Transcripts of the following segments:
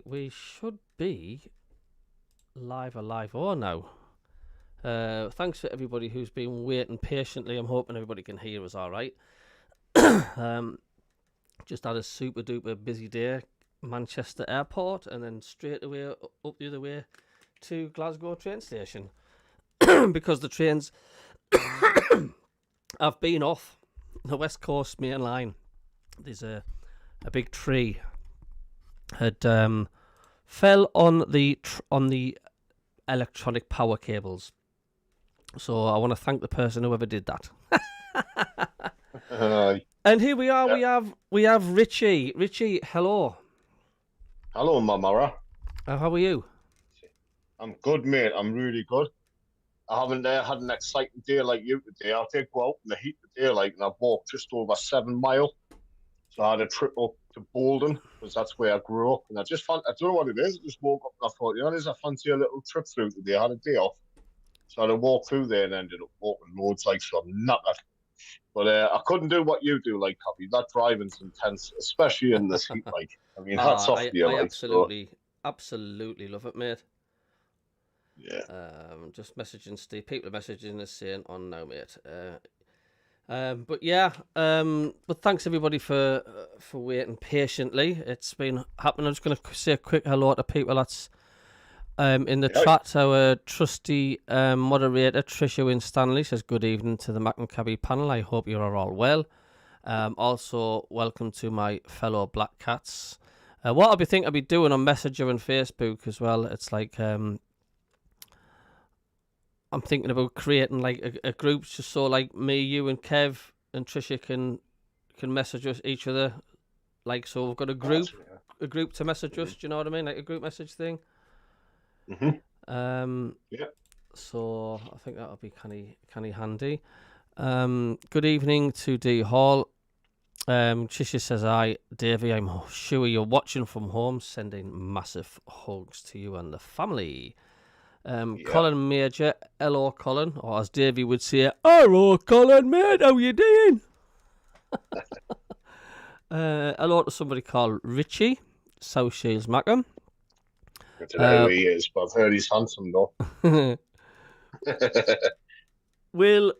We should be alive or now. Thanks for everybody who's been waiting patiently. I'm hoping everybody can hear us all right. Just had a super duper busy day, Manchester Airport, and then straight away up the other way to Glasgow train station because the trains have been off the West Coast main line. There's a big tree had fell on the electronic power cables. So I want to thank the person whoever did that. And here we are. Yeah. We have Richie. Richie, hello. Hello, Mamara. How are you? I'm good, mate. I'm really good. I haven't had an exciting day like you today. I did go out in the heat today, and I've walked just over 7 miles. So I had a trip up to Bolden because that's where I grew up, and I don't know what it is. I just woke up and I thought, I fancy a little trip through today. I had a day off, so I had to walk through there and ended up walking loads, so I'm knackered. But I couldn't do what you do, Cabbie. That driving's intense, especially in this heat. Hats off to you, I absolutely love it, mate. Yeah. Just messaging Steve. People are messaging us saying on now, mate. But yeah. But thanks everybody for waiting patiently. It's been happening. I'm just going to say a quick hello to people that's in the chat. Our trusty moderator Tricia Winstanley says good evening to the Mackem Cabbie panel. I hope you're all well. Also, welcome to my fellow Black Cats. What I'll be doing on Messenger and Facebook as well. It's like I'm thinking about creating like a group just so like me, you, and Kev and Tricia can message us each other. So we've got a group to message us. Do you know what I mean? Like a group message thing. Yeah. So I think that'll be kind of handy. Good evening to D Hall. Tricia says, "Hi, Davey. I'm sure you're watching from home. Sending massive hugs to you and the family." Colin Major, hello, Colin, or as Davey would say, "Hello, Colin, mate. How you doing?" Hello to somebody called Richie, South Shields Mackem. I don't know who he is, but I've heard he's handsome though. Will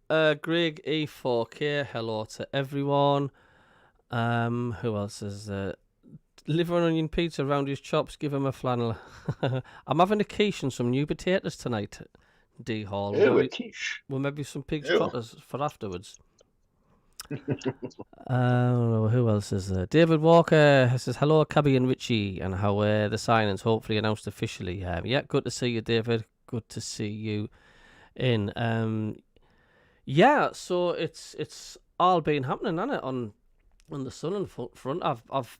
Greg E4K, hello to everyone. Who else is there? Liver and onion pizza around his chops, give him a flannel. I'm having a quiche and some new potatoes tonight, D Hall. Well, maybe some pig's trotters for afterwards. Who else is there? David Walker says, hello, Cabbie and Richie, and how the signings hopefully announced officially. Yeah, good to see you, David. Good to see you in. So it's all been happening, hasn't it, on the Sun and front. I've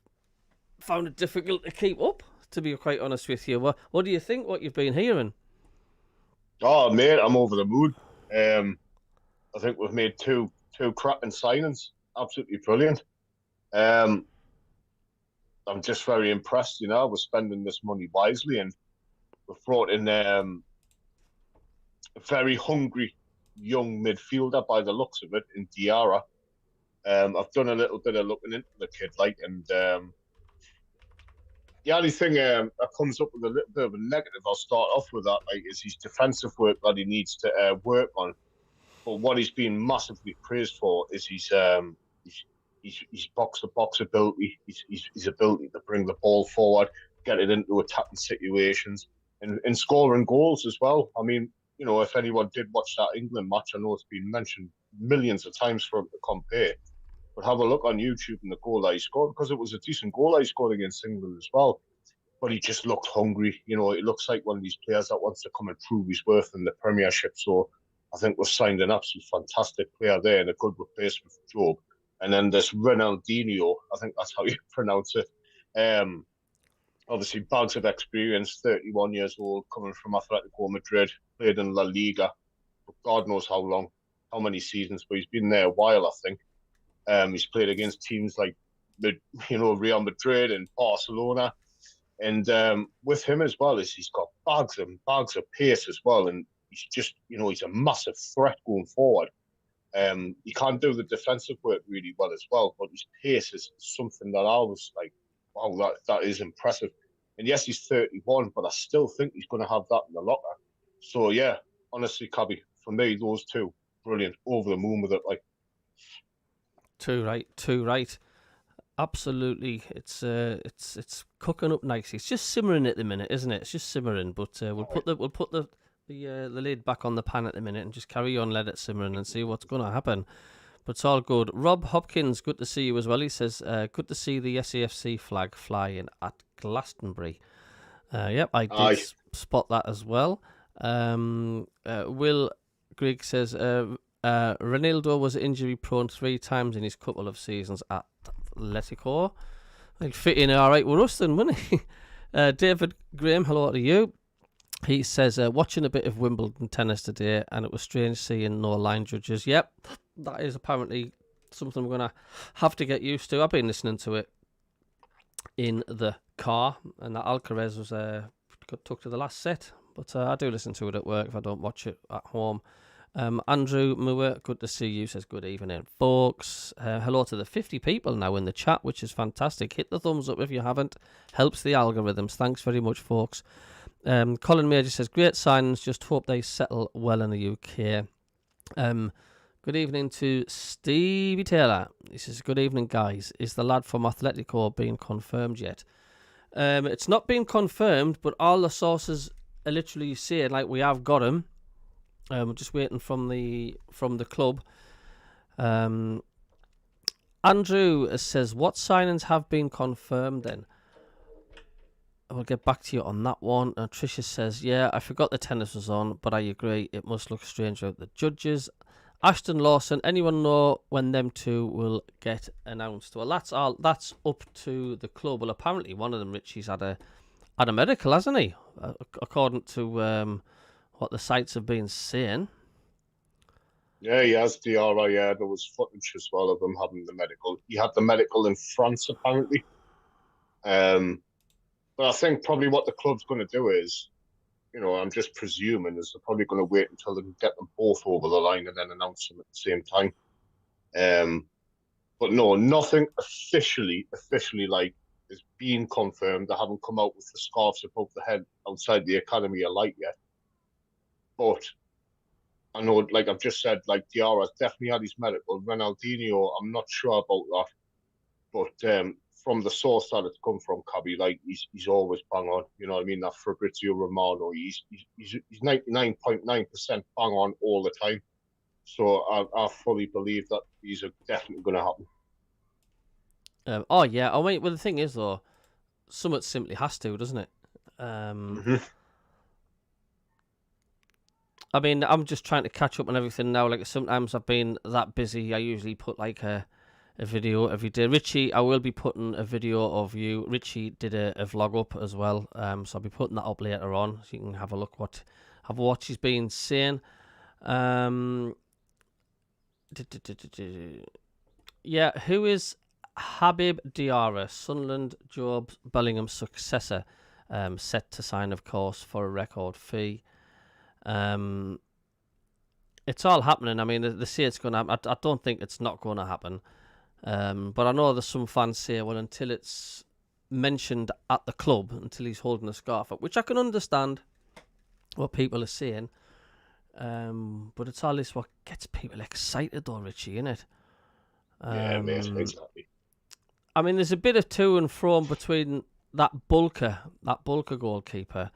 found it difficult to keep up, to be quite honest with you. What do you think? What you've been hearing? Oh, mate, I'm over the moon. I think we've made two cracking signings. Absolutely brilliant. I'm just very impressed. We're spending this money wisely, and we've brought in a very hungry young midfielder by the looks of it in Diarra. I've done a little bit of looking into the kid, the only thing that comes up with a little bit of a negative, I'll start off with that, is his defensive work that he needs to work on. But what he's been massively praised for is his box-to-box ability, his ability to bring the ball forward, get it into attacking situations, and scoring goals as well. If anyone did watch that England match, I know it's been mentioned millions of times for him to compare. But have a look on YouTube and the goal that he scored, because it was a decent goal that he scored against England as well. But he just looked hungry. It looks like one of these players that wants to come and prove his worth in the Premiership. So I think we've signed an absolute fantastic player there and a good replacement for Job. And then this Ronaldinho, I think that's how you pronounce it. Obviously, bags of experience, 31 years old, coming from Atletico Madrid, played in La Liga for God knows how long, how many seasons, but he's been there a while, I think. He's played against teams like, Real Madrid and Barcelona. And with him as well, he's got bags and bags of pace as well. And he's just, he's a massive threat going forward. He can't do the defensive work really well as well, but his pace is something that I was like, wow, that is impressive. And yes, he's 31, but I still think he's going to have that in the locker. So yeah, honestly, Cabbie, for me, those two, brilliant, over the moon with it. Like, Too right. Absolutely, it's cooking up nicely. It's just simmering at the minute, isn't it? It's just simmering. But we'll put the lid back on the pan at the minute and just carry on, let it simmering, and see what's going to happen. But it's all good. Rob Hopkins, good to see you as well. He says, good to see the SAFC flag flying at Glastonbury. Yep, I did spot that as well. Will Grigg says, Ronaldo was injury prone 3 times in his couple of seasons at Atletico. He'd fit in all right with us then, wouldn't he? David Graham, hello to you. He says, watching a bit of Wimbledon tennis today, and it was strange seeing no line judges. Yep, that is apparently something we're going to have to get used to. I've been listening to it in the car, and that Alcaraz was got took to the last set. But I do listen to it at work if I don't watch it at home. Andrew Moore, good to see you, says good evening, folks. Hello to the 50 people now in the chat, which is fantastic. Hit the thumbs up if you haven't. Helps the algorithms. Thanks very much, folks. Colin Major says, great signings, just hope they settle well in the UK. Good evening to Stevie Taylor. He says, good evening, guys. Is the lad from Atletico being confirmed yet? It's not been confirmed, but all the sources are literally saying, like, we have got him. We're just waiting from the club. Andrew says, what signings have been confirmed then? We'll get back to you on that one. Tricia says, yeah, I forgot the tennis was on, but I agree, it must look strange without the judges. Ashton Lawson, anyone know when them two will get announced? Well, that's up to the club. Well, apparently one of them, Richie's had a medical, hasn't he? According to what the sites have been saying. Yeah, he has DRI. Yeah, there was footage as well of him having the medical. He had the medical in France, apparently. But I think probably what the club's going to do is, I'm just presuming, is they're probably going to wait until they can get them both over the line and then announce them at the same time. But no, nothing officially like is being confirmed. They haven't come out with the scarves above the head outside the Academy of Light yet. But I know, like I've just said, like Diarra's definitely had his medical. Ronaldinho, I'm not sure about that. But from the source that it's come from, Cabbie, like he's always bang on. You know what I mean? That Fabrizio Romano, he's 99.9% bang on all the time. So I fully believe that these are definitely going to happen. Oh yeah. Oh wait. Well, the thing is though, Summit simply has to, doesn't it? I mean, I'm just trying to catch up on everything now. Like sometimes I've been that busy. I usually put like a video every day. Richie, I will be putting a video of you. Richie did a vlog up as well. So I'll be putting that up later on, so you can have a look have what she's been saying. Yeah, who is Habib Diarra, Sunderland Job Bellingham's successor? Set to sign, of course, for a record fee. It's all happening. I mean, they say it's going to happen. I don't think it's not going to happen. But I know there's some fans say, well, until it's mentioned at the club, until he's holding a scarf up, which I can understand what people are saying. But it's all this what gets people excited though, Richie, innit? Yeah, mate, exactly. I mean, there's a bit of to and fro between that Bulker goalkeeper.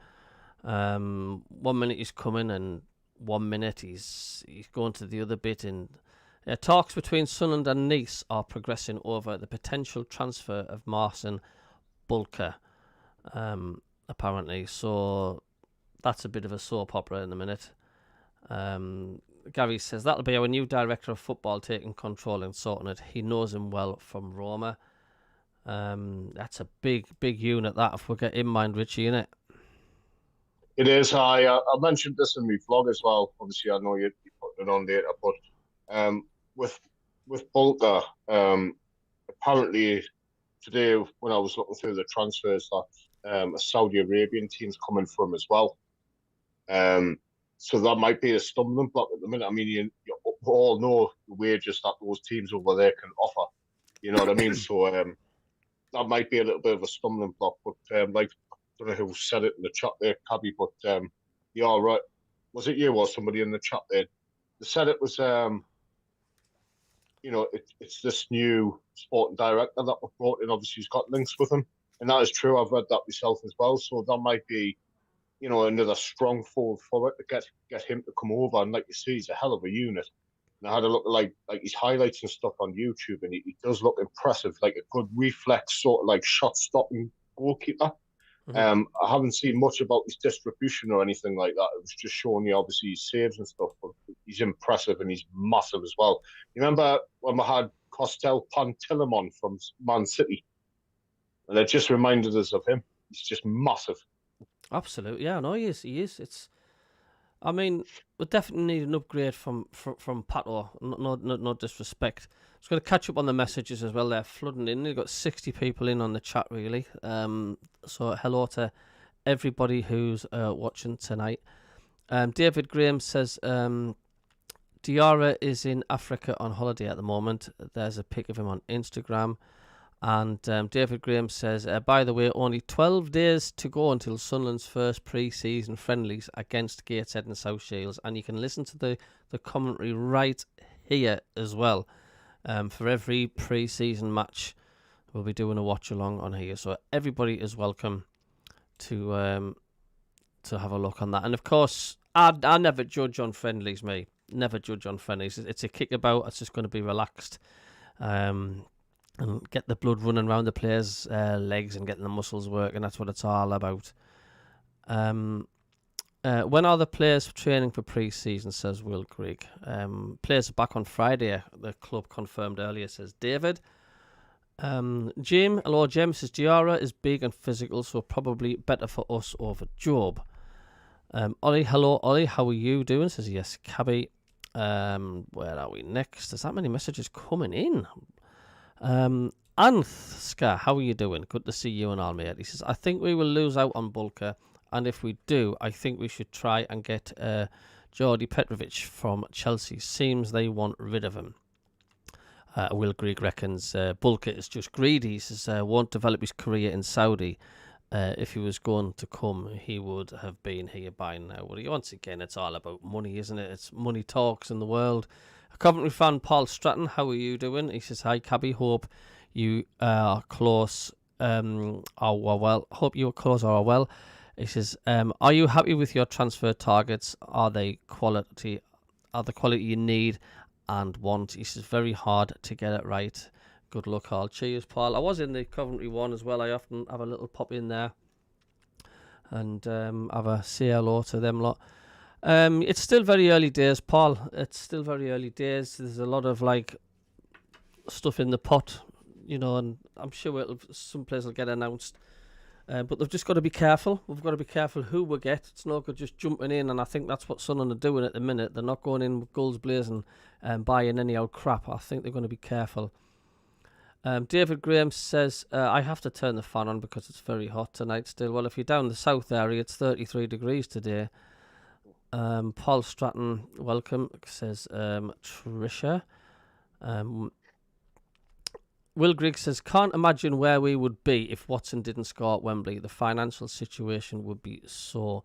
1 minute he's coming and 1 minute he's going to the other bit. And talks between Sunderland and Nice are progressing over the potential transfer of Marcin Bulker, apparently. So that's a bit of a soap opera in a minute. Gary says that'll be our new director of football taking control and sorting it. He knows him well from Roma. That's a big unit, that, if we get in mind, Richie, innit? It is. I mentioned this in my vlog as well. Obviously, I know you put it on later, but with Bulka, apparently today when I was looking through the transfers, that a Saudi Arabian team's coming from as well. So that might be a stumbling block at the minute. I mean, you all know the wages that those teams over there can offer. You know what I mean? So that might be a little bit of a stumbling block. But like don't know who said it in the chat there, Cabbie, but the all right, was it you or somebody in the chat there? They said it was it's this new sporting director that was brought in. Obviously, he's got links with him, and that is true. I've read that myself as well. So that might be, another strong fold for it to get him to come over. And like you see, he's a hell of a unit. And I had a look like his highlights and stuff on YouTube, and he does look impressive, like a good reflex sort of like shot stopping goalkeeper. I haven't seen much about his distribution or anything like that. It was just showing you obviously his saves and stuff, but he's impressive and he's massive as well. You remember when we had Costel Pantilimon from Man City? And it just reminded us of him. He's just massive. Absolutely, yeah, no, he is. I mean, we definitely need an upgrade from Pato. No disrespect. I was going to catch up on the messages as well. They're flooding in. We've got 60 people in on the chat, really. So hello to everybody who's watching tonight. David Graham says Diarra is in Africa on holiday at the moment. There's a pic of him on Instagram. And David Graham says, by the way, only 12 days to go until Sunderland's first pre-season friendlies against Gateshead and South Shields. And you can listen to the commentary right here as well. For every pre-season match, we'll be doing a watch-along on here. So everybody is welcome to have a look on that. And, of course, I never judge on friendlies, mate. Never judge on friendlies. It's a kickabout. It's just going to be relaxed. And get the blood running around the players' legs and getting the muscles working. That's what it's all about. When are the players training for pre-season, says Will Grigg. Players are back on Friday, the club confirmed earlier, says David. Jim, hello Jim, says Diarra is big and physical, so probably better for us over Job. Ollie, hello Ollie, how are you doing, says yes, Cabbie. Where are we next? There's that many messages coming in. Anthska, how are you doing? Good to see you and all, mate. He says, I think we will lose out on Bulker, and if we do, I think we should try and get Jordi Petrovic from Chelsea. Seems they want rid of him. Will Grigg reckons Bulker is just greedy. He says, won't develop his career in Saudi. If he was going to come, he would have been here by now. Well, once again, it's all about money, isn't it? It's money talks in the world. Coventry fan Paul Stratton, how are you doing? He says, hi Cabbie, hope you are close hope you are close or are well. He says, are you happy with your transfer targets? Are the quality you need and want? He says, very hard to get it right. Good luck all. Cheers, Paul. I was in the Coventry one as well. I often have a little pop in there and have a say hello to them lot. It's still very early days, Paul. It's still very early days. There's a lot of stuff in the pot, and I'm sure some players will get announced. But they've just got to be careful. We've got to be careful who we get. It's no good just jumping in, and I think that's what Sunderland are doing at the minute. They're not going in with guns blazing and buying any old crap. I think they're going to be careful. David Graham says, I have to turn the fan on because it's very hot tonight still. Well, if you're down the south area, it's 33 degrees today. Paul Stratton, welcome, says Tricia. Will Grigg says, can't imagine where we would be if Watson didn't score at Wembley. The financial situation would be so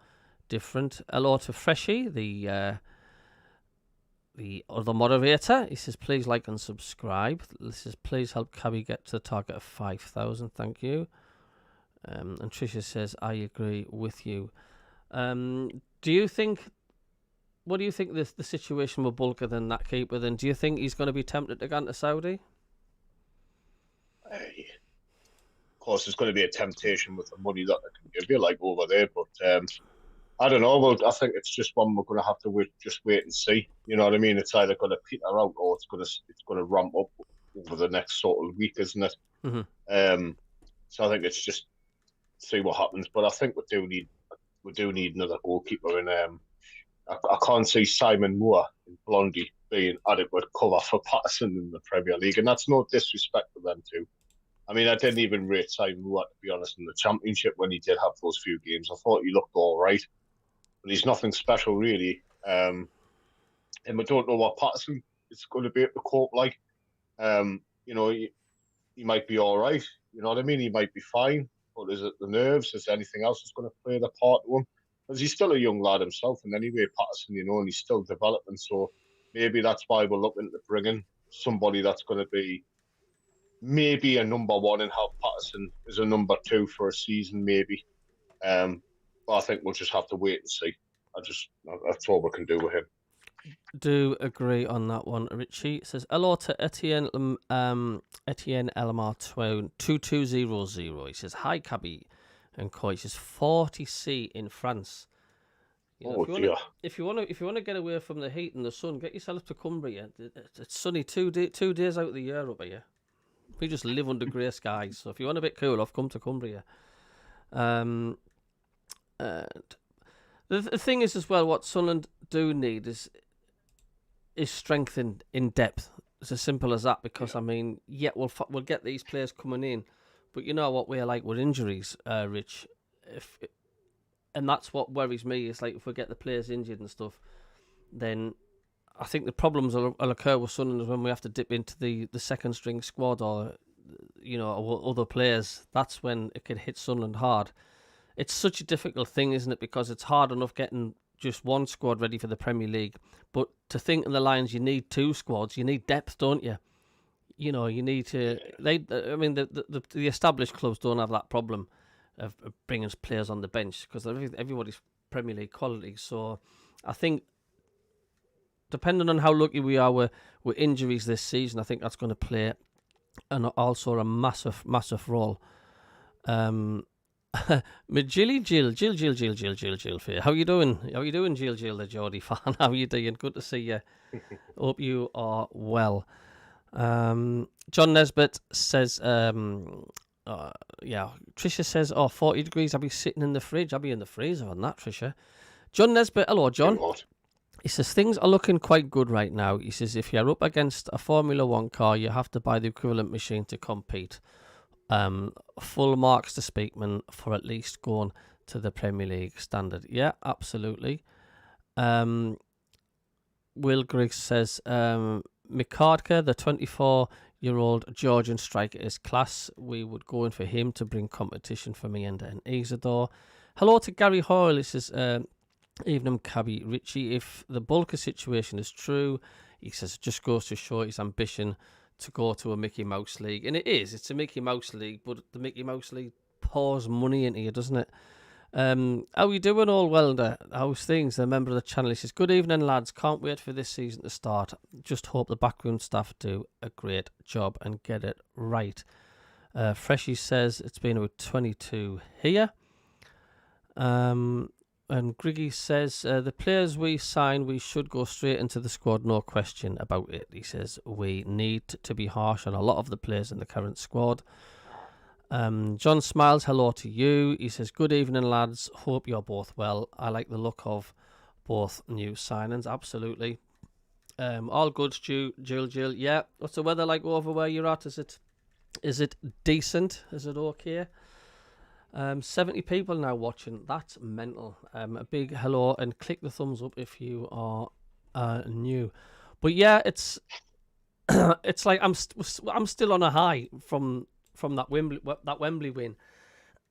different. Hello to Freshie, the other moderator. He says, please like and subscribe. He says, please help Cabbie get to the target of 5,000. Thank you. And Tricia says, I agree with you. What do you think the situation with Bulker than that keeper? Then do you think he's going to be tempted to go into Saudi? Of course, there's going to be a temptation with the money that they can give you, like over there. But I don't know. Well, I think it's just one we're going to have to wait and see. You know what I mean? It's either going to peter out or it's going to ramp up over the next sort of week, isn't it? Mm-hmm. So I think it's just see what happens. But I think we do need another goalkeeper in. I can't see Simon Moore in Blondie being adequate cover for Patterson in the Premier League, and that's no disrespect to them too. I mean, I didn't even rate Simon Moore, to be honest, in the Championship when he did have those few games. I thought he looked all right, but he's nothing special really. And we don't know what Patterson is going to be at the court like. He might be all right. You know what I mean? He might be fine. But is it the nerves? Is there anything else that's going to play the part to him? Because he's still a young lad himself, and anyway, Patterson, and he's still developing. So maybe that's why we're looking to bring in somebody that's going to be maybe a number one and have Patterson as a number two for a season, maybe. But I think we'll just have to wait and see. That's all we can do with him. Do agree on that one. Richie says hello to Etienne Etienne Elmar 2200. He says hi Cabbie and Coy. He says 40C in France. If you want to get away from the heat and the sun, get yourself to Cumbria. It's sunny 2 days out of the year up here. We just live under grey skies. So if you want a bit cool off, come to Cumbria. And the thing is as well, what Sunderland do need is strength in depth. It's as simple as that. Because we'll get these players coming in, but you know what we're like with injuries, Rich. And that's what worries me. It's like if we get the players injured and stuff, then I think the problems will occur with Sunderland when we have to dip into the second string squad or other players. That's when it could hit Sunderland hard. It's such a difficult thing, isn't it? Because it's hard enough getting just one squad ready for the Premier League, but to think in the Lions, you need 2 squads. You need depth, don't you? You need to. The established clubs don't have that problem of bringing players on the bench because everybody's Premier League quality. So I think, depending on how lucky we are with injuries this season, I think that's going to play also a massive role. Jill Fair. How you doing? Jill, the Geordie fan? How you doing? Good to see you. Hope you are well. John Nesbitt says, Tricia says, 40 degrees, I'll be sitting in the fridge. I'll be in the freezer on that, Tricia. John Nesbitt, hello, John. He says, things are looking quite good right now. He says, if you're up against a Formula 1 car, you have to buy the equivalent machine to compete. Full marks to Speakman for at least going to the Premier League standard. Yeah, absolutely. Will Griggs says, Mikardka, the 24-year-old Georgian striker, is class. We would go in for him to bring competition for me and Isidore. Hello to Gary Hoyle. He says, evening, Cabbie. Richie, if the Bulker situation is true, he says it just goes to show his ambition to go to a Mickey Mouse League. And it's a Mickey Mouse League, but the Mickey Mouse League pours money into you, doesn't it? How are you doing, all welder? How's things? A member of the channel, he says, good evening, lads. Can't wait for this season to start. Just hope the backroom staff do a great job and get it right. Freshie says it's been about 22 here. And Griggy says, the players we sign, we should go straight into the squad, no question about it. He says, we need to be harsh on a lot of the players in the current squad. John Smiles, hello to you. He says, good evening, lads. Hope you're both well. I like the look of both new signings, absolutely. All good, Jill. Yeah, what's the weather like over where you're at? Is it decent? Is it okay? 70 people now watching. That's mental. A big hello and click the thumbs up if you are new. But yeah, it's it's like I'm still on a high from that Wembley win.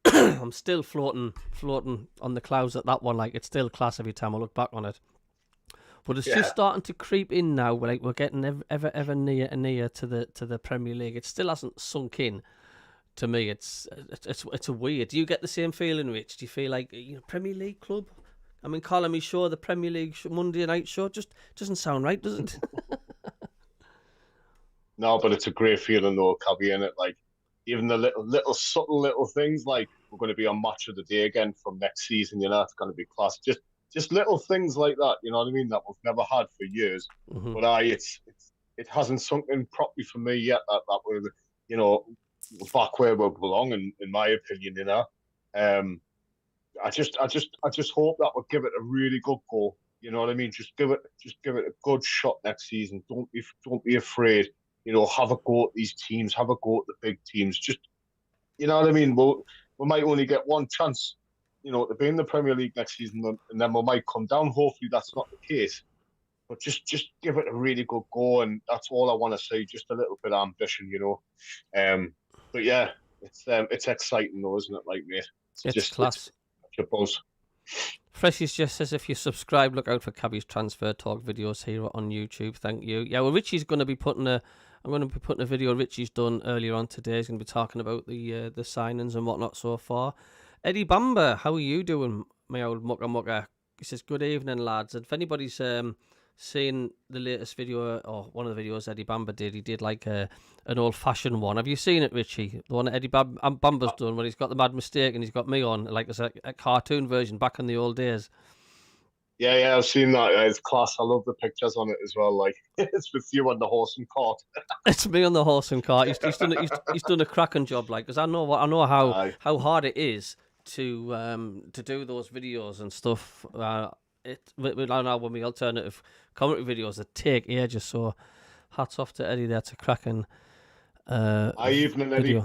I'm still floating on the clouds at that one. Like, it's still class every time I look back on it. But it's just starting to creep in now. Like, we're getting ever near and near to the Premier League. It still hasn't sunk in. To me, it's a weird. Do you get the same feeling, Rich? Do you feel like Premier League club? I mean, calling me sure the Premier League Monday night show just doesn't sound right, does it? No, but it's a great feeling though, Cabbie, in it. Like, even the little subtle little things, like we're going to be on Match of the Day again from next season. It's going to be class. Just little things like that. You know what I mean? That we've never had for years. Mm-hmm. But it hasn't sunk in properly for me yet. That we're back where we belong, in my opinion. I just hope that we'll give it a really good go. You know what I mean? Just give it a good shot next season. Don't be afraid. Have a go at these teams. Have a go at the big teams. Just, you know what I mean? We might only get one chance, to be in the Premier League next season, and then we might come down. Hopefully, that's not the case. But just give it a really good go, and that's all I want to say. Just a little bit of ambition, But yeah, It's exciting though, isn't it? Like, mate, It's class. it's a buzz. Freshies just says if you subscribe, look out for Cabbie's transfer talk videos here on YouTube. Thank you. Yeah, well, Richie's going to be putting a. I'm going to be putting a video Richie's done earlier on today. He's going to be talking about the signings and whatnot so far. Eddie Bamber, how are you doing, my old mucka mucka? He says, good evening, lads. And if anybody's seen the latest video, or one of the videos Eddie Bamber did, he did like an old-fashioned one. Have you seen it, Richie? The one that Eddie Bamber's done, where he's got the mad mistake and he's got me on, like it's a cartoon version back in the old days. Yeah, I've seen that. It's class. I love the pictures on it as well. Like, it's with you on the horse and cart. It's me on the horse and cart. He's done a cracking job, like, because I know how hard it is to do those videos and stuff. I know when we alternative commentary videos that take ages. So hats off to Eddie there to cracking Evening, Eddie.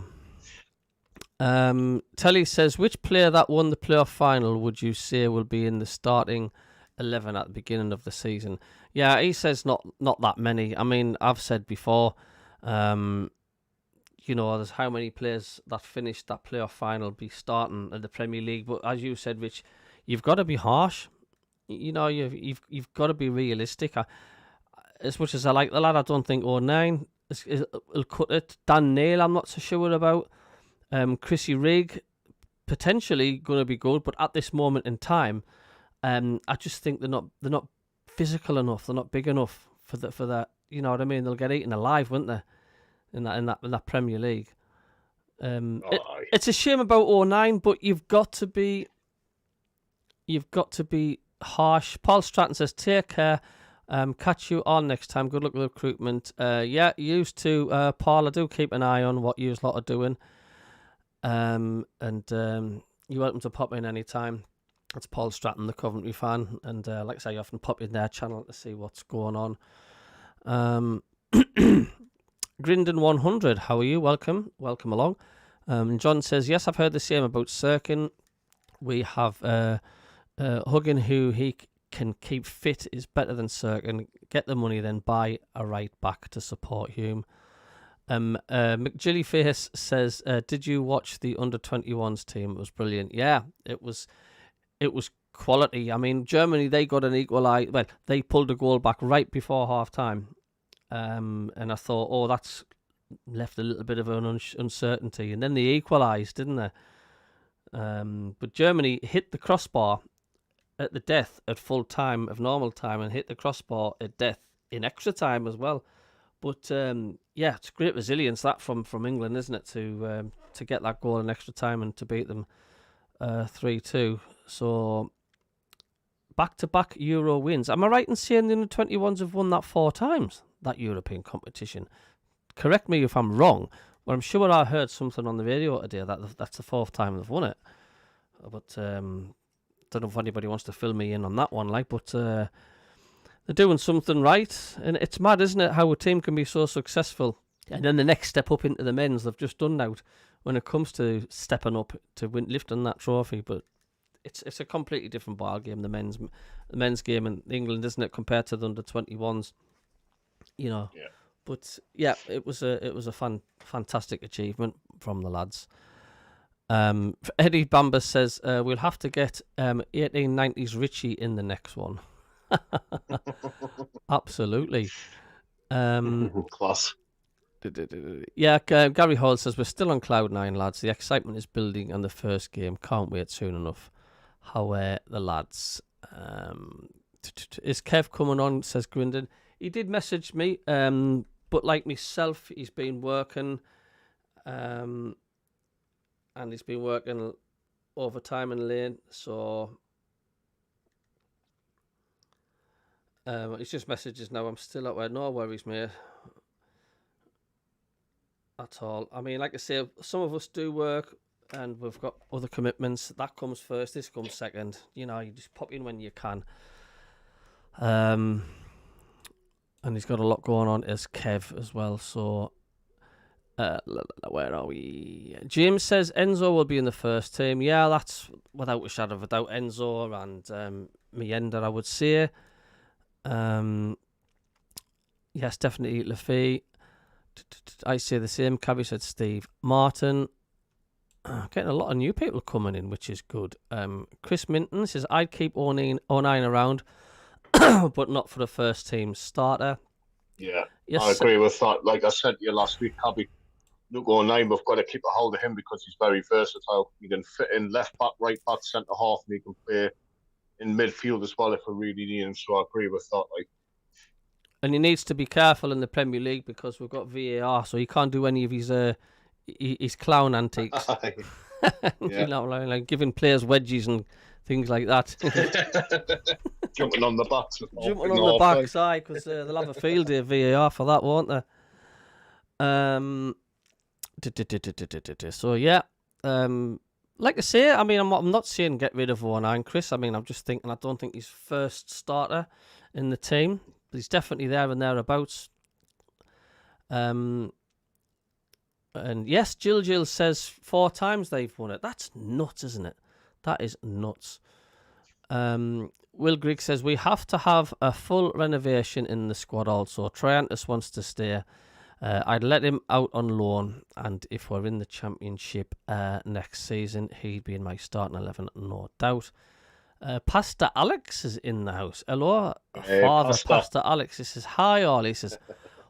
video. Telly says, which player that won the playoff final would you say will be in the starting 11 at the beginning of the season? Yeah, he says not that many. I mean, I've said before, there's how many players that finished that playoff final be starting in the Premier League. But as you said, Rich, you've got to be harsh. You've got to be realistic. As much as I like the lad, I don't think 09 will cut it. Dan Neil, I'm not so sure about. Chrissy Rigg, potentially going to be good, but at this moment in time, I just think they're not physical enough. They're not big enough for that. You know what I mean? They'll get eaten alive, won't they? In that Premier League. It's a shame about 09, but you've got to be harsh. Paul Stratton says, take care. Catch you on next time. Good luck with the recruitment. Yeah, used to, Paul. I do keep an eye on what you lot are doing. And you're welcome to pop in anytime. It's Paul Stratton, the Coventry fan, and like I say, you often pop in their channel to see what's going on. Grindon 100, how are you? Welcome along. John says, yes, I've heard the same about Sirkin. We have Huggin, who he can keep fit, is better than Sirkin. Get the money, then buy a right back to support Hume. McJillyface says, did you watch the under-21s team? It was brilliant. Yeah, it was quality. I mean, Germany, they got an equaliser. Well, they pulled a goal back right before half-time. And I thought, that's left a little bit of an uncertainty. And then they equalised, didn't they? But Germany hit the crossbar at the death at full time of normal time and hit the crossbar at death in extra time as well. But it's great resilience that from England, isn't it, to get that goal in extra time and to beat them 3-2. So back-to-back Euro wins. Am I right in saying the under-21s have won that 4 times, that European competition? Correct me if I'm wrong, but I'm sure I heard something on the radio today that that's the 4th time they've won it. But don't know if anybody wants to fill me in on that one, but they're doing something right. And it's mad, isn't it, how a team can be so successful. And then the next step up into the men's, they've just done now when it comes to stepping up to lifting that trophy. But it's a completely different ball game, the men's game in England, isn't it, compared to the under-21s? Yeah. But yeah, it was a fantastic achievement from the lads. Eddie Bamber says we'll have to get 1890s Richie in the next one. Absolutely. Class. Yeah, Gary Hall says we're still on cloud 9, lads. The excitement is building, and the first game can't wait soon enough. How are the lads? Is Kev coming on? Says Grindon. He did message me, but like myself, he's been working, and he's been working overtime in lane. So he's just messages now. I'm still at work. No worries, mate. At all. I mean, like I say, some of us do work and we've got other commitments. That comes first, this comes second. You just pop in when you can. And he's got a lot going on as Kev as well. So, where are we? James says Enzo will be in the first team. Yeah, that's without a shadow of a doubt. Enzo and Mienda, I would say. Yes, definitely Lafay. I say the same. Cabbie said Steve Martin. getting a lot of new people coming in, which is good. Chris Minton says, I'd keep O'Nien around, but not for the first team starter. Yeah, Yes, I agree with that. Like I said to you last week, Cabbie, Luke O'Nien, we've got to keep a hold of him because he's very versatile. He can fit in left back, right back, centre half, and he can play in midfield as well if we really need him. So I agree with that. Like, and he needs to be careful in the Premier League because we've got VAR, so he can't do any of his clown antics. You know, like giving players wedges and things like that. Jumping on the backs. Jumping on the backside because they'll have a field day VAR for that, won't they? So yeah, like I say, I mean, I'm not saying get rid of O'Nien, Chris. I mean, I'm just thinking I don't think he's first starter in the team, but he's definitely there and thereabouts. And yes, Jill says 4 times they've won it. That's nuts, isn't it? That is nuts. Will Grigg says we have to have a full renovation in the squad also. Triantis wants to stay. I'd let him out on loan, and if we're in the Championship next season, he'd be in my starting 11, no doubt. Pastor Alex is in the house. Hello, Father Pastor Alex. He says, hi all. He says,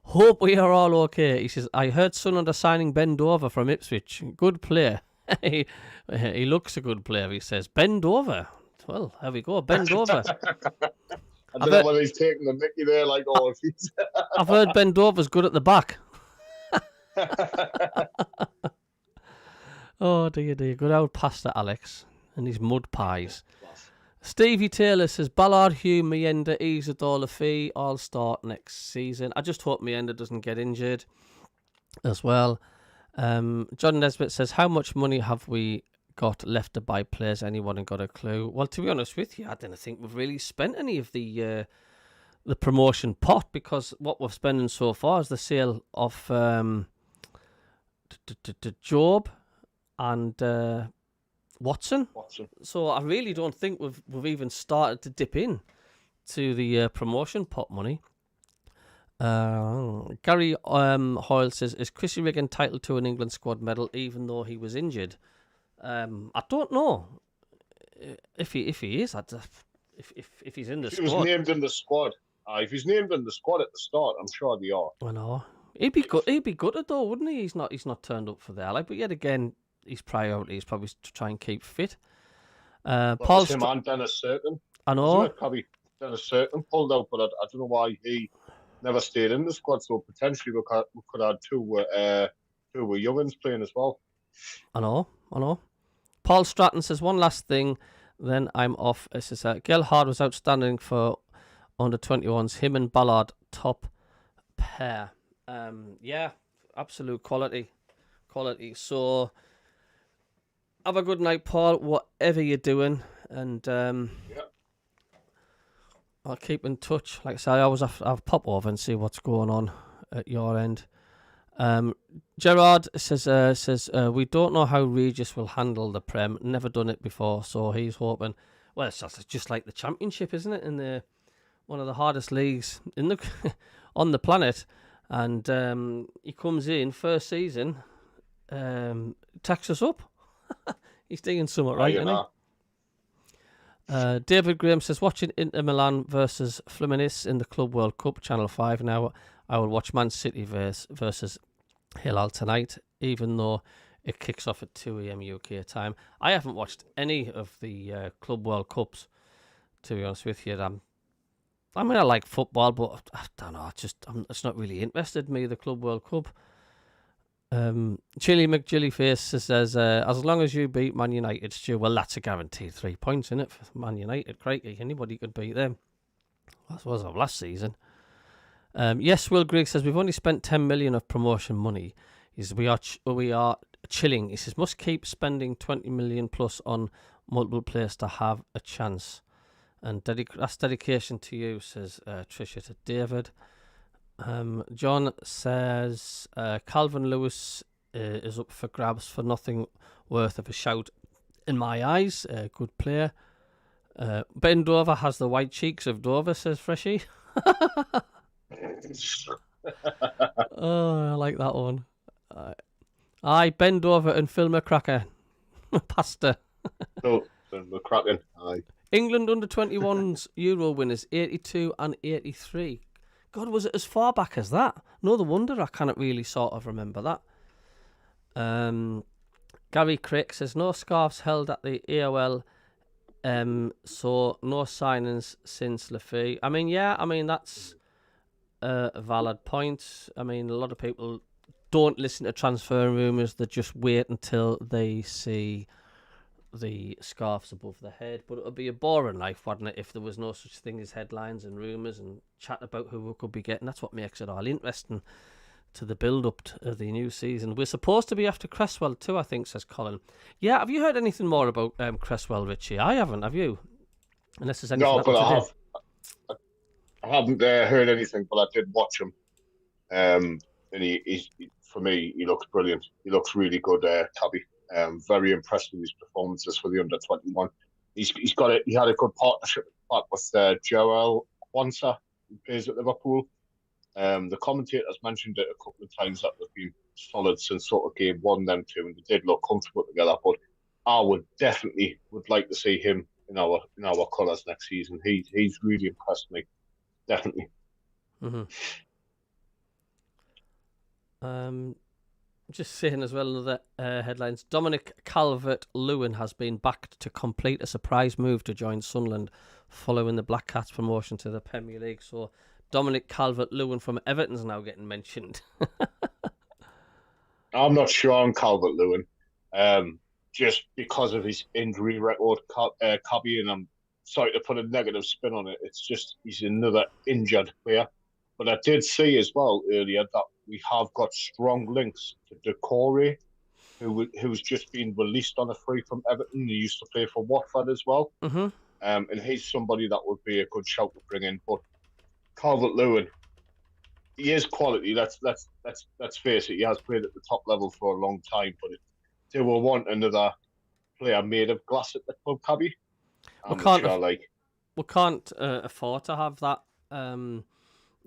hope we are all okay. He says, I heard Sunderland are signing Ben Dover from Ipswich. Good player. he looks a good player, he says. Ben Dover. Well, there we go. Ben Dover. I don't know whether he's taking the mickey there, like, oh, if he's... I've heard Ben Dover's good at the back. Oh, dear. Good old Pastor Alex and his mud pies. Stevie Taylor says, Ballard, Hugh, Mienda, Isadora Fee all start next season. I just hope Mienda doesn't get injured as well. John Nesbitt says, how much money have we got left to buy players? Anyone got a clue? Well, to be honest with you, I don't think we've really spent any of the promotion pot, because what we're spending so far is the sale of Job and Watson. So I really don't think we've even started to dip in to the promotion pot money. Gary Hoyle says, is Chrissy Rigg entitled to an England squad medal even though he was injured? I don't know if he is. If he's in the squad. He was named in the squad. If he's named in the squad at the start, I'm sure they are. I know. He'd be good. He'd be gutted though, wouldn't he? He's not turned up for there. Like, but yet again, his priority is probably to try and keep fit. Paul him and Dennis Certain. I know. Probably Dennis Certain pulled out, but I don't know why he never stayed in the squad. So potentially we could have two youngins playing as well. I know. Paul Stratton says, one last thing, then I'm off. It says, Gelhard was outstanding for under 21s. Him and Ballard, top pair. Yeah, absolute quality. So have a good night, Paul, whatever you're doing. And I'll keep in touch. Like I say, I'll pop over and see what's going on at your end. Gerard says we don't know how Regis will handle the Prem. Never done it before, so he's hoping. Well, it's just like the Championship, isn't it? In the one of the hardest leagues in the on the planet, and he comes in first season, tacks us up. He's doing something right, isn't he? David Graham says, watching Inter Milan versus Fluminense in the Club World Cup, Channel 5 now. I will watch Man City versus Hilal tonight, even though it kicks off at 2 a.m. UK time. I haven't watched any of the Club World Cups, to be honest with you. I mean, I like football, but I don't know. It's not really interested me, the Club World Cup. Chili McJillyface says, as long as you beat Man United, Stu, well, that's a guaranteed 3 points, isn't it, for Man United? Crikey, anybody could beat them. That was of last season. Yes, Will Grigg says, we've only spent 10 million of promotion money. We are chilling. He says, must keep spending 20 million plus on multiple players to have a chance. And that's dedication to you, says Tricia to David. John says, Calvin Lewis is up for grabs for nothing worth of a shout in my eyes. Good player. Ben Dover has the white cheeks of Dover, says Freshy. Oh, I like that one. Aye, Ben Dover and Phil McCracker. Pasta. So we're cracking. Aye. England under 21s Euro winners 82 and 83. God, was it as far back as that? No wonder I cannot really sort of remember that. Gary Crick says no scarves held at the AOL. So no signings since Lafay. I mean that's a valid point. I mean, a lot of people don't listen to transfer rumours. They just wait until they see the scarves above the head. But it would be a boring life, wouldn't it, if there was no such thing as headlines and rumours and chat about who we could be getting. That's what makes it all interesting to the build-up to the new season. We're supposed to be after Cresswell too, I think, says Colin. Yeah, have you heard anything more about Cresswell, Richie? I haven't, have you? Unless there's anything No, but happened today. I haven't heard anything, but I did watch him. And he's for me, he looks brilliant. He looks really good, Cabbie. Very impressed with his performances for the under-21. He had a good partnership with Joel Kwanzaa, who plays at Liverpool. The commentators mentioned it a couple of times that they've been solid since sort of game one, them two, and they did look comfortable together. But I would like to see him in our colours next season. He's really impressed me, definitely. Just saying as well, another headlines. Dominic Calvert-Lewin has been backed to complete a surprise move to join Sunderland following the Black Cats promotion to the Premier League. So Dominic Calvert-Lewin from Everton's now getting mentioned. I'm not sure on Calvert-Lewin, just because of his injury record, Cabbie, and I'm sorry to put a negative spin on it. It's just he's another injured player. But I did see as well earlier that we have got strong links to Decore, who's just been released on a free from Everton. He used to play for Watford as well. Mm-hmm. And he's somebody that would be a good shout to bring in. But Calvert-Lewin, he is quality. Let's face it. He has played at the top level for a long time. But do we want another player made of glass at the club, Cabbie? We can't afford to have that.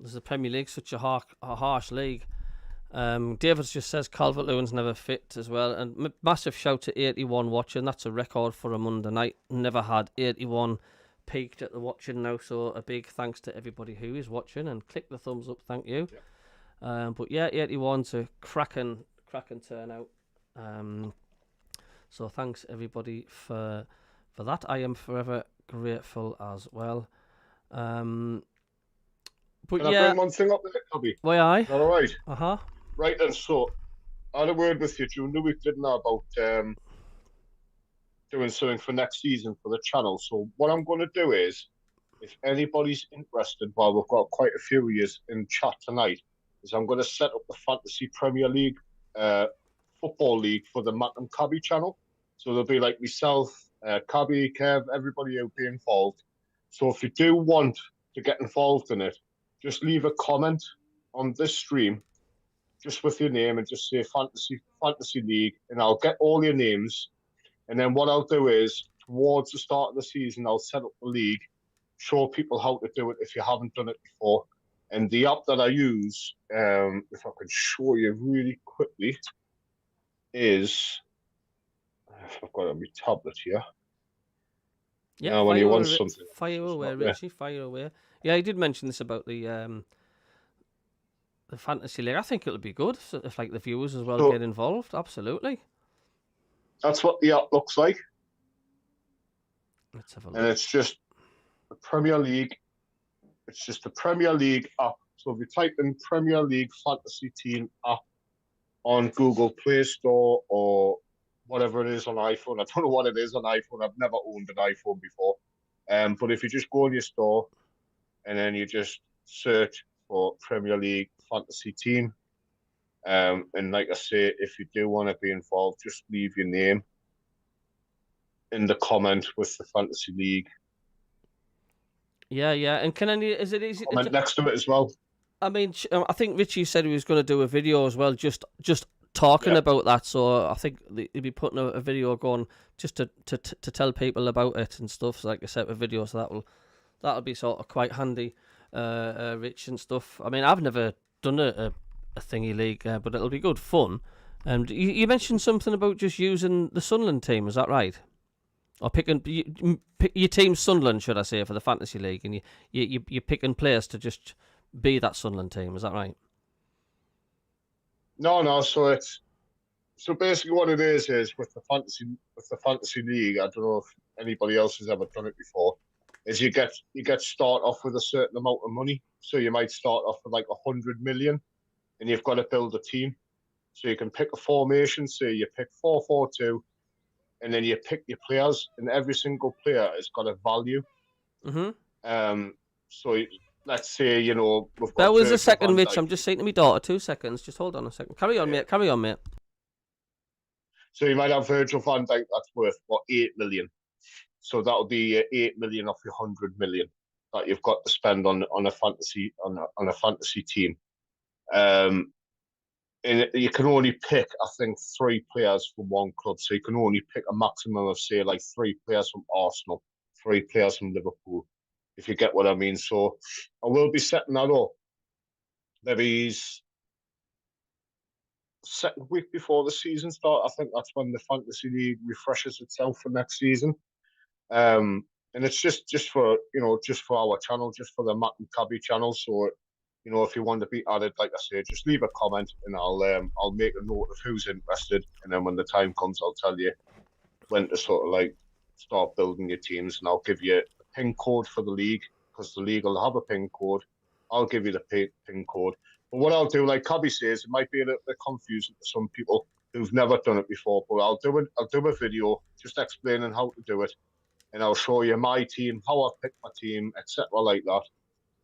There's the Premier League, such a harsh league. David just says Calvert-Lewin's never fit as well. And massive shout to 81 watching. That's a record for a Monday night. Never had 81 peaked at the watching now. So a big thanks to everybody who is watching. And click the thumbs up, thank you. Yep. But yeah, 81's a cracking turnout. So thanks everybody for that. I am forever grateful as well. But Can I bring one thing up there, Cabbie? Why aye? Is that all right? Uh-huh. Right, and so I had a word with you during the week, didn't I, about doing something for next season for the channel. So what I'm going to do is, if anybody's interested, well, we've got quite a few of you in chat tonight, is I'm going to set up the Fantasy Premier League Football League for the Mackem Cabbie channel. So there'll be like myself, Cabbie, Kev, everybody who'll be involved. So if you do want to get involved in it, just leave a comment on this stream, just with your name, and just say Fantasy League, and I'll get all your names. And then what I'll do is, towards the start of the season, I'll set up the league, show people how to do it if you haven't done it before. And the app that I use, if I can show you really quickly, is, I've got it on my tablet here. Yeah, when you want something, fire away, Richie, fire away. Yeah, he did mention this about the Fantasy League. I think it'll be good if like the viewers as well get involved. Absolutely. That's what the app looks like. Let's have a look. And it's just the Premier League. It's just the Premier League app. So if you type in Premier League Fantasy Team app on Google Play Store or whatever it is on iPhone. I don't know what it is on iPhone. I've never owned an iPhone before. But if you just go in your store and then you just search for Premier League Fantasy Team, and like I say, if you do want to be involved, just leave your name in the comment with the Fantasy League. Yeah. And is it easy comment next to it as well? I mean, I think Richie said he was going to do a video as well, just talking about that. So I think he'd be putting a video going just to tell people about it and stuff. So like I said, a video, so that'll be sort of quite handy, Rich and stuff. I mean, I've never done a thingy league, but it'll be good fun. You mentioned something about just using the Sunderland team. Is that right? Or pick your team's Sunderland, should I say, for the fantasy league, and you're picking players to just be that Sunderland team. Is that right? No. So basically what it is with the fantasy league. I don't know if anybody else has ever done it before. Is you get start off with a certain amount of money. So you might start off with like 100 million, and you've got to build a team. So you can pick a formation. So you pick 4-4-2, and then you pick your players, and every single player has got a value. So let's say we've got. That was a second, Mitch. I'm just saying to my daughter. 2 seconds. Just hold on a second. Carry on, mate. Carry on, mate. So you might have Virgil van Dijk that's worth 8 million. So that'll be 8 million off your 100 million that you've got to spend on a fantasy team. And you can only pick, I think, 3 players from one club. So you can only pick a maximum of, say, like 3 players from Arsenal, 3 players from Liverpool, if you get what I mean. So I will be setting that up. Maybe second week before the season start. I think that's when the fantasy league refreshes itself for next season. And it's just for our channel, just for the Mackem Cabbie channel. So if you want to be added, like I say, just leave a comment and I'll make a note of who's interested, and then when the time comes, I'll tell you when to sort of like start building your teams, and I'll give you a pin code for the league, because the league will have a pin code. I'll give you the pin code. But what I'll do, like Cabbie says, it might be a little bit confusing to some people who've never done it before, but I'll do a video just explaining how to do it, and I'll show you my team, how I pick my team, etc., like that.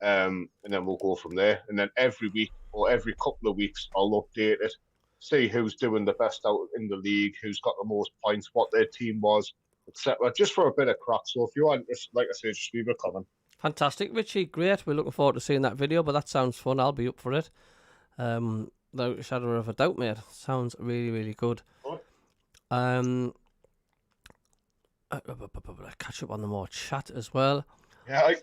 And then we'll go from there. And then every week or every couple of weeks, I'll update it, see who's doing the best out in the league, who's got the most points, what their team was, etc., just for a bit of crack. So if you want, like I say, just leave a comment. Fantastic, Richie. Great. We're looking forward to seeing that video, but that sounds fun. I'll be up for it. Without a shadow of a doubt, mate. Sounds really, really good. Catch up on the more chat as well. Yeah.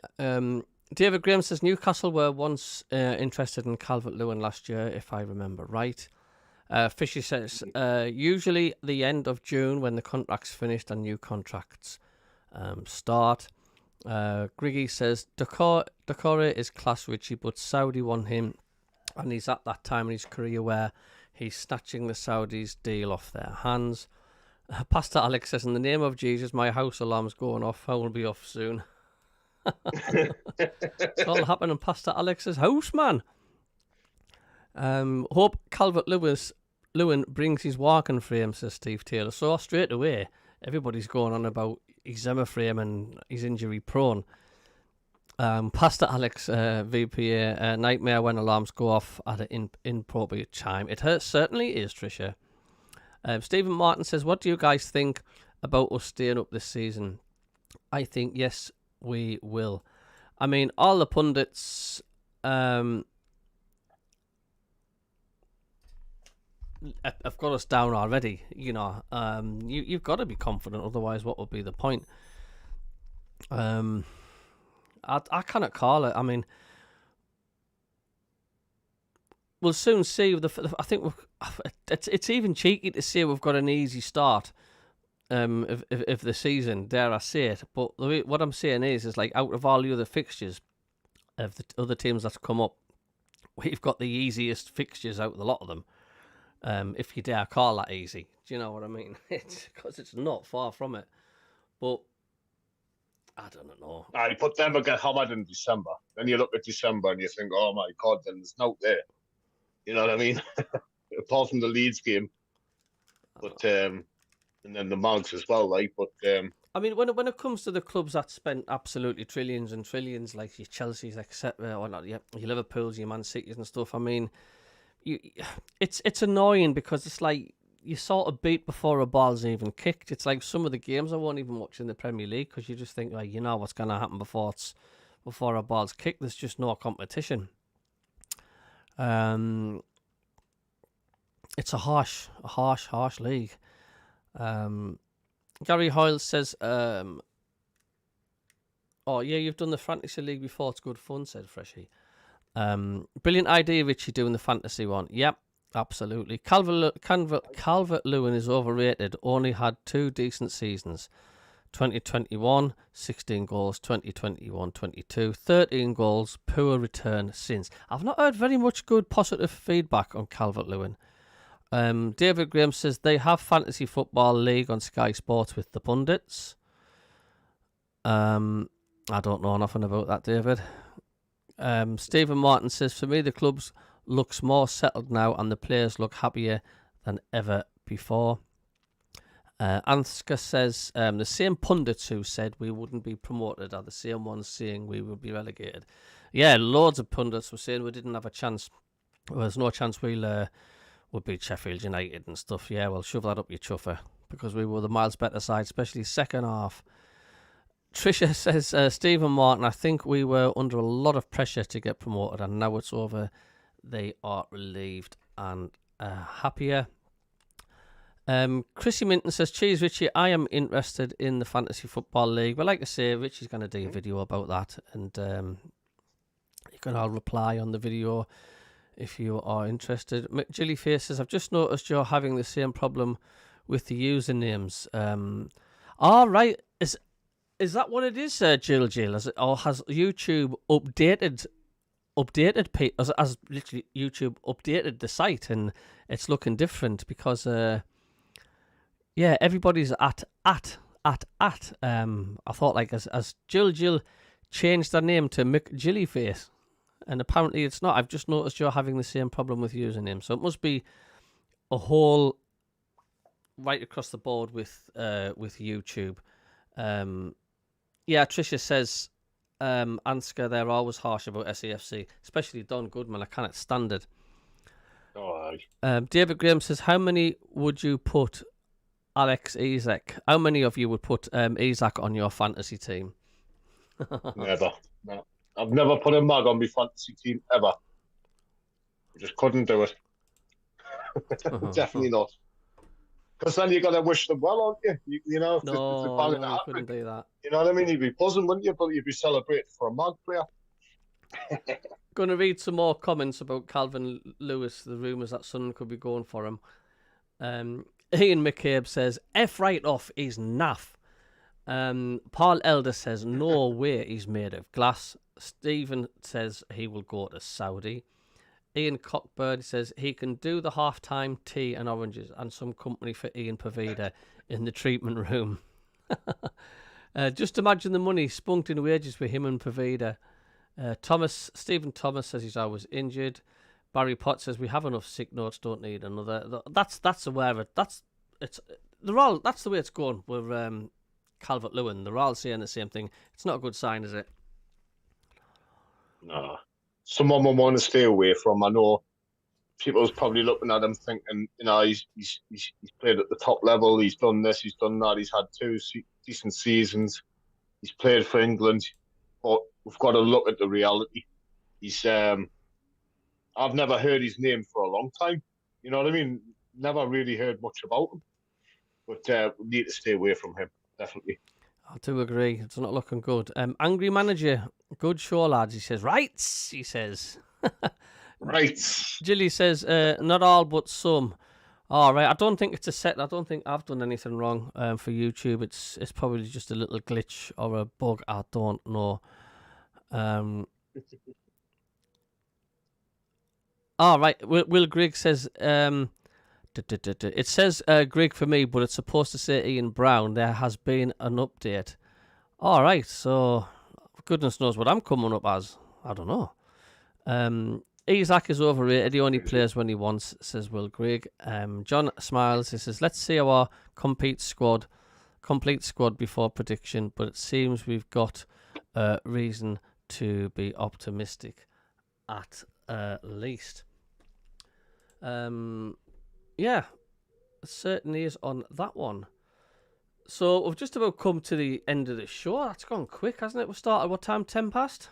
David Graham says Newcastle were once interested in Calvert-Lewin last year, if I remember right. Fishy says usually the end of June when the contract's finished and new contracts start. Griggy says Decore is class, Richie, but Saudi won him, and he's at that time in his career where he's snatching the Saudis' deal off their hands. Pastor Alex says, in the name of Jesus, my house alarm's going off. I will be off soon. It's all happening in Pastor Alex's house, man. Hope Calvert-Lewin brings his walking frame, says Steve Taylor. So straight away, everybody's going on about his Zimmer frame and he's injury prone. Pastor Alex, VPA, nightmare when alarms go off at an inappropriate time. It certainly is, Tricia. Stephen Martin says, what do you guys think about us staying up this season? I think yes, we will. I mean, all the pundits have got us down already. You've got to be confident, otherwise what would be the point? I cannot call it. I mean, we'll soon see. I think it's even cheeky to say we've got an easy start of the season, dare I say it. But what I'm saying is like out of all the other fixtures of the other teams that's come up, we've got the easiest fixtures out of the lot of them. If you dare call that easy. Do you know what I mean? It's because it's not far from it. But I don't know. But then we get hammered in December. Then you look at December and you think, oh my God, then there's no there. You know what I mean? Apart from the Leeds game. But and then the Mags as well, like. But I mean, when it comes to the clubs that spent absolutely trillions and trillions, like your Chelsea's, etc., or not, your Liverpool's, your Man City's and stuff. I mean, it's annoying because it's like you sort of beat before a ball's even kicked. It's like some of the games I won't even watch in the Premier League because you just think, like, you know what's going to happen before a ball's kicked. There's just no competition. It's a harsh league. Gary Hoyle says, oh yeah, you've done the fantasy league before. It's good fun, said Freshie. Brilliant idea, Richie, doing the fantasy one. Yep. Absolutely. Calvert-Lewin is overrated. Only had 2 decent seasons. 2021, 16 goals. 2021, 22, 13 goals. Poor return since. I've not heard very much good positive feedback on Calvert-Lewin. David Graham says they have Fantasy Football League on Sky Sports with the pundits. I don't know nothing about that, David. Stephen Martin says, for me, the clubs looks more settled now and the players look happier than ever before. Ansgar says, the same pundits who said we wouldn't be promoted are the same ones saying we would be relegated. Yeah, loads of pundits were saying we didn't have a chance. Well, there's no chance we'll beat Sheffield United and stuff. Yeah, well, shove that up your chuffer, because we were the miles better side, especially second half. Tricia says, Stephen Martin, I think we were under a lot of pressure to get promoted, and now it's over. They are relieved and happier. Chrissy Minton says, cheers, Richie, I am interested in the Fantasy Football League. But like I say, Richie's going to do a video about that, and you can all reply on the video if you are interested. Jillyface says, I've just noticed you're having the same problem with the usernames. All right, is that what it is, Jill? Or has YouTube updated as literally YouTube updated the site and it's looking different because everybody's at. I thought like as Jill changed their name to McJillyface, and apparently it's not. I've just noticed you're having the same problem with username, so it must be a whole right across the board with YouTube. Tricia says, Ansgar, they're always harsh about SAFC, especially Don Goodman. I cannot stand it. Oh, David Graham says, how many would you put Alex Isak? How many of you would put Isak on your fantasy team? Never. No. I've never put a mug on my fantasy team ever. I just couldn't do it. Definitely not. Because then you got to wish them well, aren't you? You know, if you couldn't do that. You know what I mean? You'd be buzzing, wouldn't you? But you'd be celebrating for a mug player. Going to read some more comments about Calvin Lewis, the rumours that Sunderland could be going for him. Ian McCabe says, F right off, he's naff. Paul Elder says, no way he's made of glass. Stephen says he will go to Saudi. Ian Cockburn says he can do the half-time tea and oranges and some company for Ian Pavida in the treatment room. Just imagine the money spunked in wages for him and Pavida. Stephen Thomas says he's always injured. Barry Potts says we have enough sick notes, don't need another. That's aware of it. That's the way it's going with Calvert-Lewin. They're all saying the same thing. It's not a good sign, is it? No. Someone will want to stay away from. I know people's probably looking at him thinking, you know, he's played at the top level. He's done this, he's done that. He's had 2 decent seasons. He's played for England. But we've got to look at the reality. He's I've never heard his name for a long time. You know what I mean? Never really heard much about him. But we need to stay away from him, definitely. I do agree. It's not looking good. Angry manager, good show, lads. He says, rights, he says. Rights. Jilly says, not all, but some. All right. I don't think it's a set. I don't think I've done anything wrong for YouTube. It's probably just a little glitch or a bug. I don't know. All right. Will Grigg says, it says Greg for me, but it's supposed to say Ian Brown. There has been an update. All right, so goodness knows what I'm coming up as. I don't know. Isak is overrated. He only plays when he wants, says Will Grigg. John smiles. He says, let's see our complete squad before prediction, but it seems we've got reason to be optimistic at least. Yeah, it certainly is on that one. So we've just about come to the end of the show. That's gone quick, hasn't it? We started, what time, 10 past?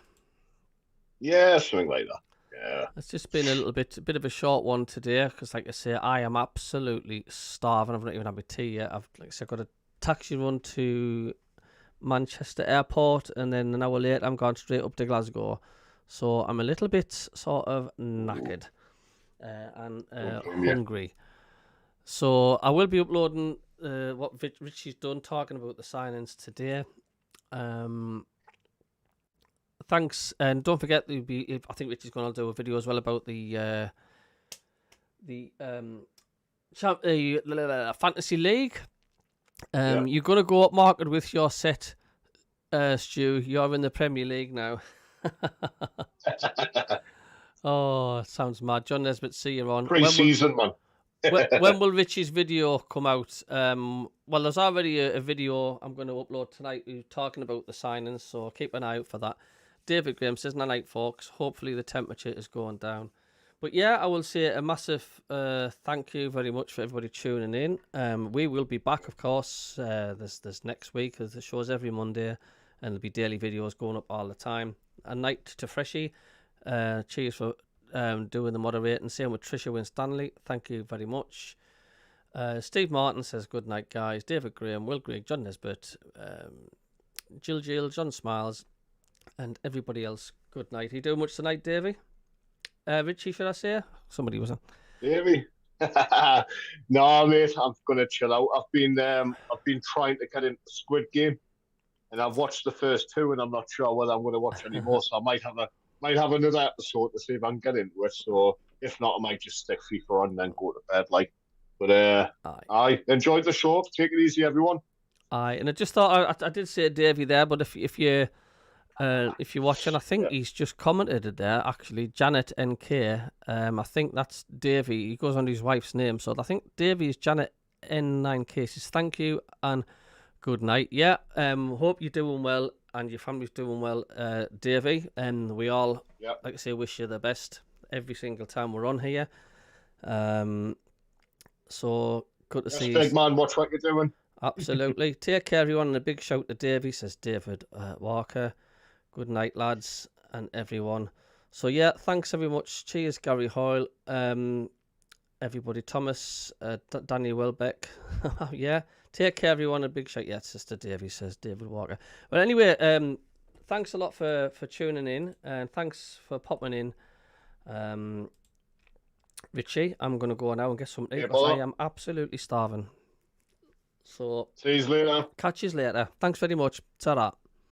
Yeah, something like that. Yeah. It's just been a bit of a short one today because, like I say, I am absolutely starving. I've not even had my tea yet. I've got a taxi run to Manchester Airport, and then an hour later I'm going straight up to Glasgow. So I'm a little bit sort of knackered. and blame you. hungry. So I will be uploading what Richie's done, talking about the signings today. Thanks, and don't forget I think Richie's going to do a video as well about the Fantasy League. You're going to go up market with your set, Stu. You're in the Premier League now. Oh, it sounds mad. John Nesbitt, see you on. Pre-season, man. When will Richie's video come out? Well, there's already a video I'm going to upload tonight talking about the signings, so keep an eye out for that. David Graham says, "Night, folks. Hopefully the temperature is going down." But yeah, I will say a massive thank you very much for everybody tuning in. We will be back, of course. This next week. The show's every Monday, and there'll be daily videos going up all the time. A night to Freshie. Cheers for doing the moderating. Same with Tricia Winstanley. Thank you very much. Steve Martin says, "Good night, guys." David Graham, Will Grigg, John Nesbitt, Jill, John Smiles, and everybody else. Good night. Are you doing much tonight, Davey? Richie, should I say? Somebody was on. Davey? No, mate. I'm gonna chill out. I've been trying to get into Squid Game, and I've watched the first two, and I'm not sure whether I'm going to watch any more. So I might have another episode to see if I can get into it. So if not, I might just stick FIFA on and then go to bed. But I enjoyed the show. Take it easy, everyone. And I just thought I did say Davey there, but if you're watching, I think he's just commented it there. Actually, Janet NK. I think that's Davey. He goes under his wife's name, so I think Davey is Janet N9K. Says thank you and good night. Yeah. Hope you're doing well and your family's doing well, Davey. And we all, like I say, wish you the best every single time we're on here. So good to see you. Big man, watch what you're doing. Absolutely. Take care, everyone, and a big shout to Davey, says David Walker. Good night, lads, and everyone. So yeah, thanks very much. Cheers, Gary Hoyle. Everybody, Thomas, Danny Welbeck. Yeah. Take care, everyone. A big shout. Yeah, Sister Davey, says David Walker. But anyway, thanks a lot for tuning in, and thanks for popping in. Richie, I'm going to go now and get something to eat because I am absolutely starving. So, see you later. Catch you later. Thanks very much. Ta-ra.